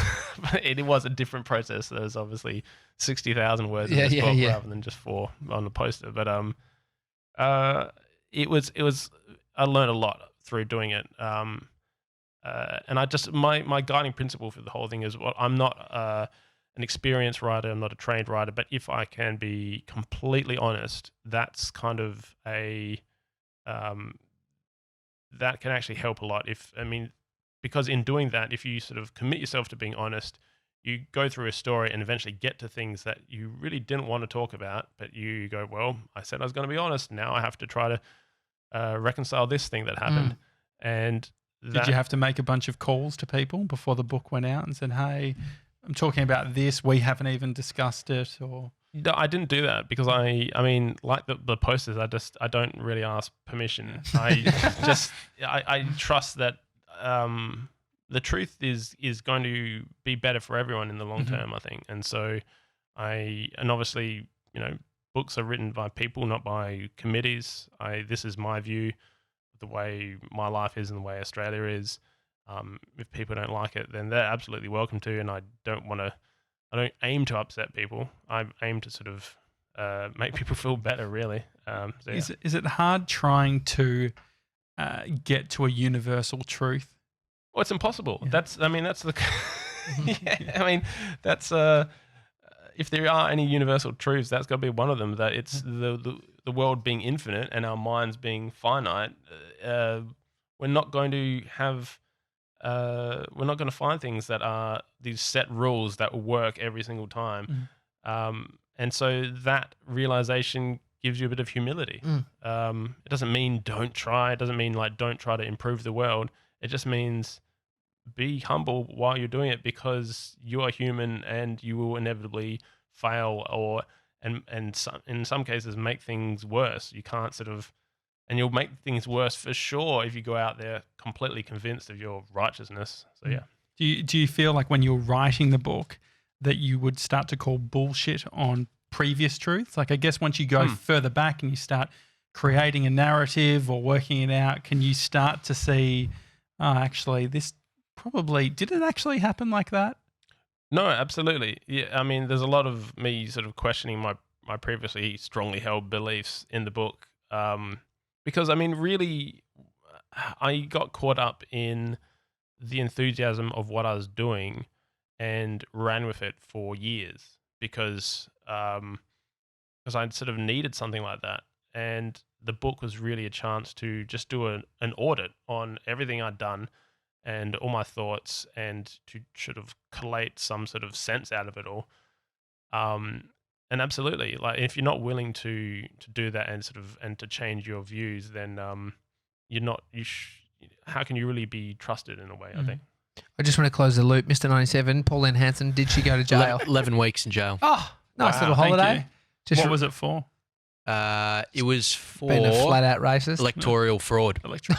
it was a different process. There's obviously 60,000 words in this book rather than just 4 on the poster. But it was. I learned a lot through doing it. And I just my guiding principle for the whole thing is, well, I'm not an experienced writer. I'm not a trained writer. But if I can be completely honest, that's kind of a that can actually help a lot. Because in doing that, if you sort of commit yourself to being honest, you go through a story and eventually get to things that you really didn't want to talk about, but you go, well, I said I was going to be honest. Now I have to try to reconcile this thing that happened. And did you have to make a bunch of calls to people before the book went out and said, "Hey, I'm talking about this. We haven't even discussed it"? Or no, I didn't do that because I mean, like the posters, I don't really ask permission. I trust that the truth is going to be better for everyone in the long term, I think. And so and obviously, books are written by people, not by committees. This is my view, the way my life is and the way Australia is. If people don't like it, then they're absolutely welcome to, and I don't aim to upset people. I aim to sort of make people feel better, really. Is it hard trying to get to a universal truth? Well, it's impossible. Yeah. That's the that's if there are any universal truths, that's got to be one of them. That it's the world being infinite and our minds being finite. We're not going to have. We're not going to find things that are these set rules that will work every single time. And so that realization gives you a bit of humility. It doesn't mean don't try. It doesn't mean don't try to improve the world. It just means be humble while you're doing it, because you are human and you will inevitably fail and in some cases make things worse. You can't and you'll make things worse for sure if you go out there completely convinced of your righteousness. So yeah. Do you feel like when you're writing the book that you would start to call bullshit on previous truths? Like, I guess once you go further back and you start creating a narrative or working it out, can you start to see, actually, this probably, did it actually happen like that? No, absolutely. Yeah, I mean, there's a lot of me sort of questioning my previously strongly held beliefs in the book, because, I mean, really, I got caught up in the enthusiasm of what I was doing and ran with it for years because I sort of needed something like that. And the book was really a chance to just do an audit on everything I'd done and all my thoughts, and to sort of collate some sort of sense out of it all. And absolutely, like, if you're not willing to do that and to change your views, then you're not. How can you really be trusted in a way? I think. I just want to close the loop. Mr. 97, Pauline Hanson, did she go to jail? 11 weeks in jail. Oh, nice Wow, little thank holiday. you. What was it for? It was for Being a flat out racist. electoral fraud, Which was-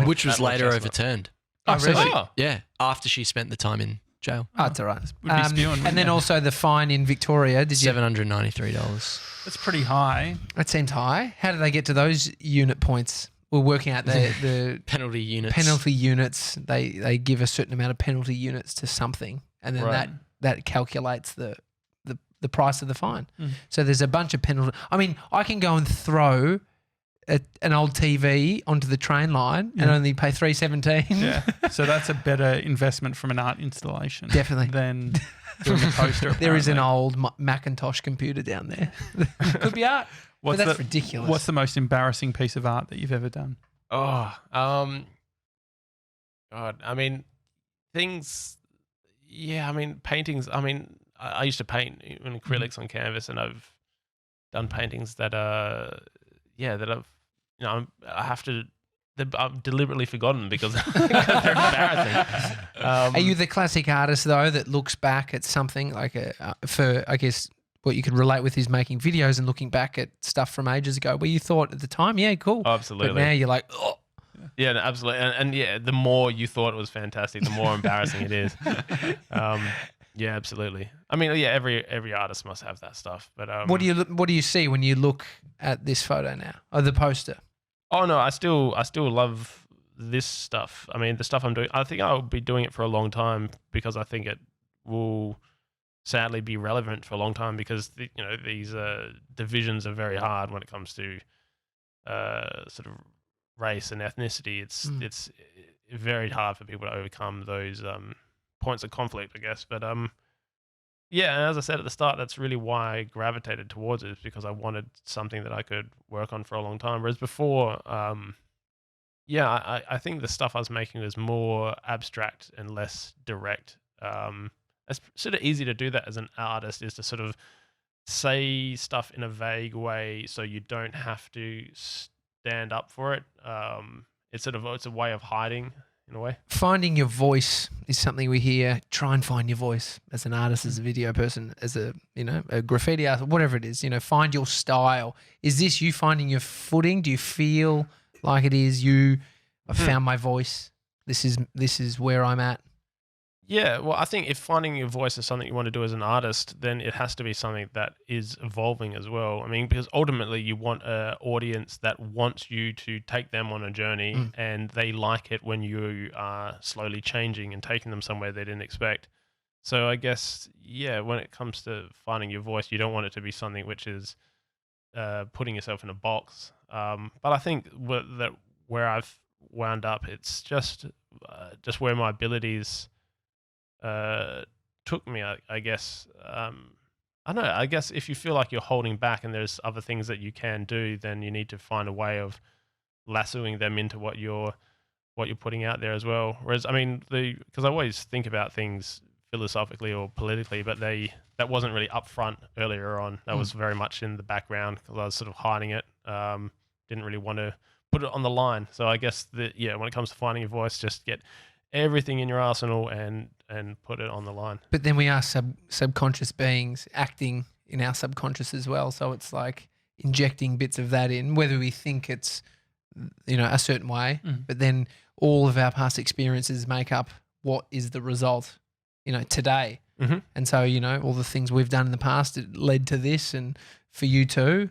which was later overturned. Oh, really? Yeah, after she spent the time in jail. Oh, it's all right. Would be spewing, wouldn't and then it? also the fine in Victoria. Did you? $793. That's pretty high. That seemed high. How did they get to those unit points? We're working out the Penalty units. penalty units. They give a certain amount of penalty units to something, and then Right. that calculates the price of the fine. Mm. So there's a bunch of penalty. I mean, I can go and throw an old TV onto the train line and only pay $3.17. Yeah. So that's a better investment from an art installation. Definitely. Than doing a poster. There is an apparently. old Macintosh computer down there. Could be art. What's but that's the- ridiculous. What's the most embarrassing piece of art that you've ever done? God, I mean, things. Yeah, I mean, paintings. I mean, I used to paint in acrylics on canvas, and I've done paintings that that I've, I have to. I've deliberately forgotten because they're embarrassing. Are you the classic artist though that looks back at something like for I guess what you could relate with is making videos and looking back at stuff from ages ago where you thought at the time, yeah, cool, Absolutely. but now you're like, oh, Yeah, no, absolutely. And yeah, the more you thought it was fantastic, the more embarrassing it is. Yeah, absolutely. I mean, yeah, every artist must have that stuff. But what do you see when you look at this photo now or the poster? Oh no, I still love this stuff. I mean, the stuff I'm doing, I think I'll be doing it for a long time because I think it will sadly be relevant for a long time because these divisions are very hard when it comes to sort of race and ethnicity. It's very hard for people to overcome those points of conflict, I guess. But yeah, and as I said at the start, that's really why I gravitated towards it, is because I wanted something that I could work on for a long time. Whereas before, I think the stuff I was making was more abstract and less direct. It's sort of easy to do that as an artist, is to sort of say stuff in a vague way so you don't have to stand up for it. It's a way of hiding in a way. Finding your voice is something we hear. Try and find your voice as an artist, as a video person, as a graffiti artist, whatever it is. Find your style. Is this you finding your footing? Do you feel like it is you? I found my voice. This is where I'm at. Yeah, well, I think if finding your voice is something you want to do as an artist, then it has to be something that is evolving as well. I mean, because ultimately you want an audience that wants you to take them on a journey, and they like it when you are slowly changing and taking them somewhere they didn't expect. So I guess, yeah, when it comes to finding your voice, you don't want it to be something which is putting yourself in a box. But I think where I've wound up, it's just where my abilities took me, I guess. I don't know. I guess if you feel like you're holding back and there's other things that you can do, then you need to find a way of lassoing them into what you're putting out there as well. Whereas, I mean, because I always think about things philosophically or politically, but that wasn't really upfront earlier on. That was very much in the background because I was sort of hiding it. Didn't really want to put it on the line. So I guess when it comes to finding your voice, just get everything in your arsenal and put it on the line. But then we are subconscious beings acting in our subconscious as well. So it's like injecting bits of that in, whether we think it's a certain way, but then all of our past experiences make up what is the result today. Mhm. And so, all the things we've done in the past, it led to this, and for you too.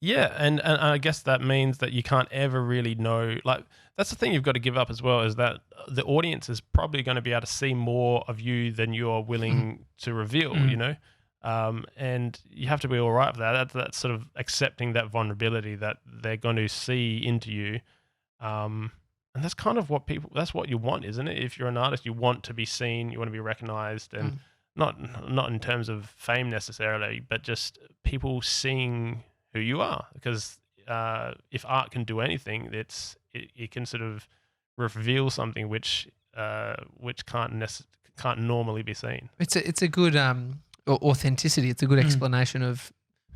Yeah, and I guess that means that you can't ever really know. Like, that's the thing you've got to give up as well, is that the audience is probably going to be able to see more of you than you're willing to reveal, and you have to be all right with that. That's sort of accepting that vulnerability that they're going to see into you. And that's kind of that's what you want, isn't it? If you're an artist, you want to be seen, you want to be recognized, and not in terms of fame necessarily, but just people seeing who you are. Because if art can do anything, it can sort of reveal something which can't normally be seen. It's a good authenticity. It's a good explanation of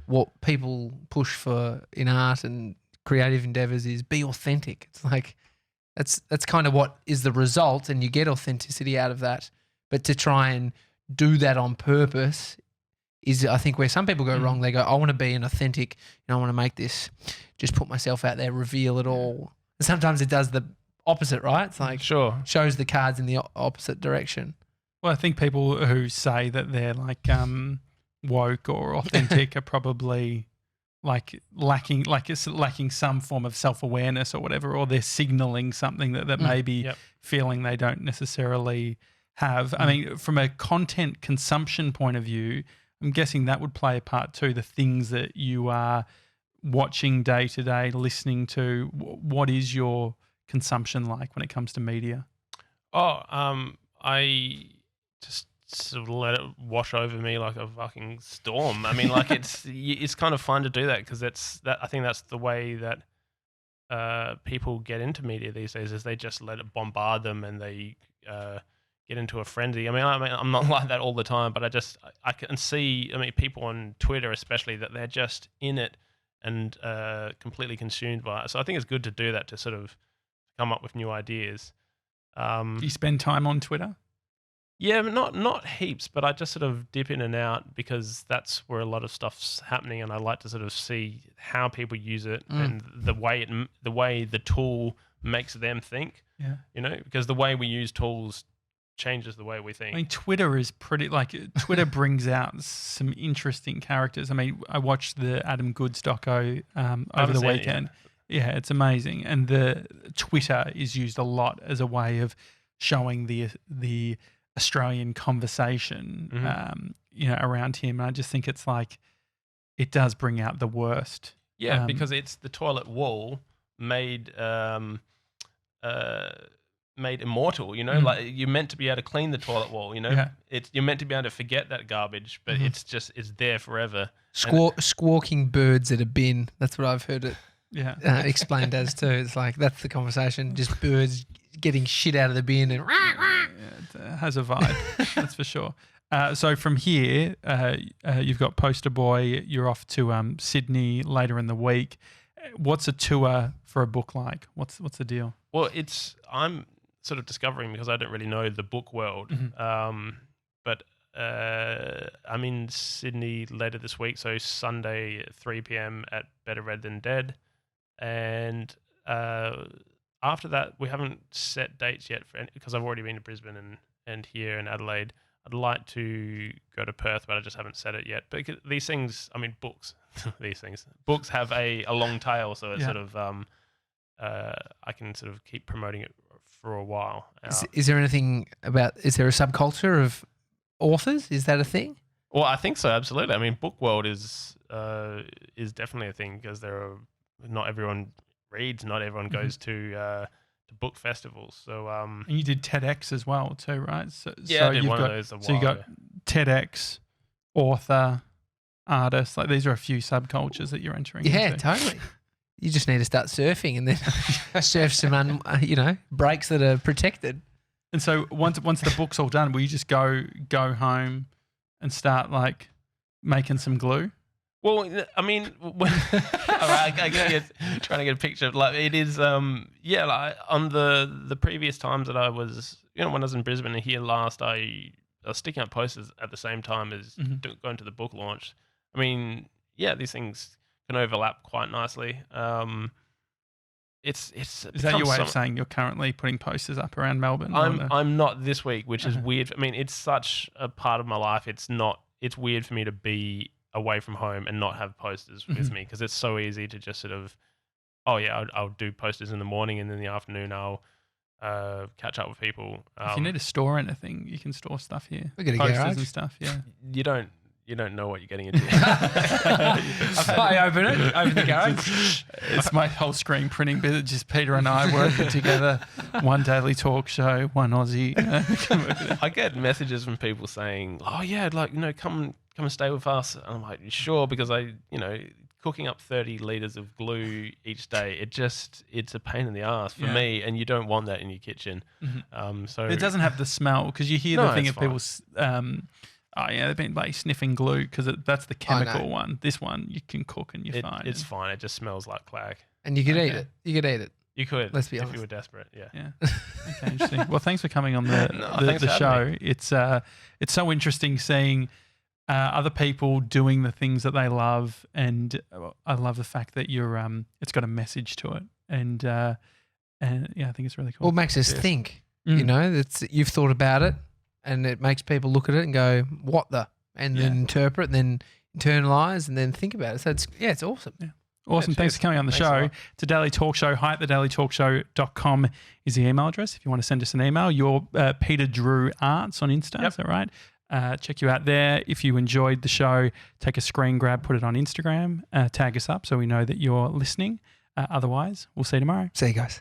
what people push for in art and creative endeavors is be authentic. It's like that's kind of what is the result, and you get authenticity out of that. But to try and do that on purpose is, I think, where some people go wrong. They go, I want to be an authentic, I want to make this, just put myself out there, reveal it all. And sometimes it does the opposite, right? It's like shows the cards in the opposite direction. Well, I think people who say that they're like woke or authentic are probably lacking some form of self-awareness or whatever, or they're signaling something that maybe feeling they don't necessarily have. I mean, from a content consumption point of view, I'm guessing that would play a part too. The things that you are watching day to day, listening to, what is your consumption like when it comes to media? I just sort of let it wash over me like a fucking storm. I mean, like it's kind of fun to do that, because I think that's the way that people get into media these days, is they just let it bombard them, and they get into a frenzy. I mean, I'm not like that all the time, but I can see, people on Twitter especially, that they're just in it and completely consumed by it. So I think it's good to do that, to sort of come up with new ideas. Do you spend time on Twitter? Yeah, not heaps, but I just sort of dip in and out, because that's where a lot of stuff's happening, and I like to sort of see how people use it and the way the tool makes them think. Yeah, because the way we use tools changes the way we think. I mean, Twitter is pretty, Twitter brings out some interesting characters. I mean, I watched the Adam Goods doco over the weekend. Yeah, it's amazing, and the Twitter is used a lot as a way of showing the Australian conversation, around him. And I just think it's like, it does bring out the worst. Yeah, because it's the toilet wall made immortal. Like, you're meant to be able to clean the toilet wall. You're meant to be able to forget that garbage, but it's there forever. Squawking birds at a bin. That's what I've heard it. Yeah, explained as too. It's like, that's the conversation. Just birds getting shit out of the bin and. It has a vibe, that's for sure. So from here, you've got Poster Boy. You're off to Sydney later in the week. What's a tour for a book like? What's the deal? Well, I'm sort of discovering, because I don't really know the book world. But I'm in Sydney later this week, so Sunday at 3 p.m. at Better Read Than Dead. And after that, we haven't set dates yet, because I've already been to Brisbane and here in Adelaide. I'd like to go to Perth, but I just haven't set it yet. But these things, books, books have a long tail, so it's sort of I can sort of keep promoting it for a while. Is there anything is there a subculture of authors? Is that a thing? Well, I think so, absolutely. Book world is definitely a thing, because not everyone reads, not everyone goes to book festivals. So and you did TEDx as well too, right? I did one of those a while. So you got TEDx, author, artist. Like, these are a few subcultures that you're entering into. Yeah, totally. You just need to start surfing and then surf some breaks that are protected. And so once the book's all done, will you just go home and start making some glue? Well, all right, I guess trying to get a picture of, it is, on the previous times that I was, when I was in Brisbane and here last, I was sticking up posters at the same time as going to the book launch. These things can overlap quite nicely. it's Is that your way of saying you're currently putting posters up around Melbourne? I'm not this week, which is weird. I mean, it's such a part of my life. It's weird for me to be away from home and not have posters with me, because it's so easy to just sort of, I'll do posters in the morning, and in the afternoon I'll catch up with people. If you need to store anything, you can store stuff here. We got a posters garage and stuff. Yeah. You don't know what you're getting into. I open the garage. It's my whole screen printing bit. Just Peter and I working together. One daily talk show, one Aussie. I get messages from people saying, "Oh yeah, like come and stay with us." And I'm like, "Sure," because cooking up 30 liters of glue each day, it's a pain in the ass for me, and you don't want that in your kitchen. So it doesn't have the smell, because you hear the thing of people. They've been like sniffing glue because that's the chemical one. This one you can cook and you're fine. It's fine. It just smells like clag. And you could eat it. You could eat it. You could. Let's be honest. If you were desperate. Yeah. Okay, interesting. Well, thanks for coming on the show. It's so interesting seeing other people doing the things that they love, and I love the fact that you're it's got a message to it, and I think it's really cool. Well, it makes us think. You've thought about it. And it makes people look at it and go, what the? And then interpret, and then internalize, and then think about it. So it's awesome. Yeah. Awesome. Thanks for coming on the show. It's a Daily Talk Show. Hi at thedailytalkshow.com is the email address if you want to send us an email. You're Peter Drew Arts on Insta, is that right? Check you out there. If you enjoyed the show, take a screen grab, put it on Instagram, tag us up so we know that you're listening. Otherwise, we'll see you tomorrow. See you guys.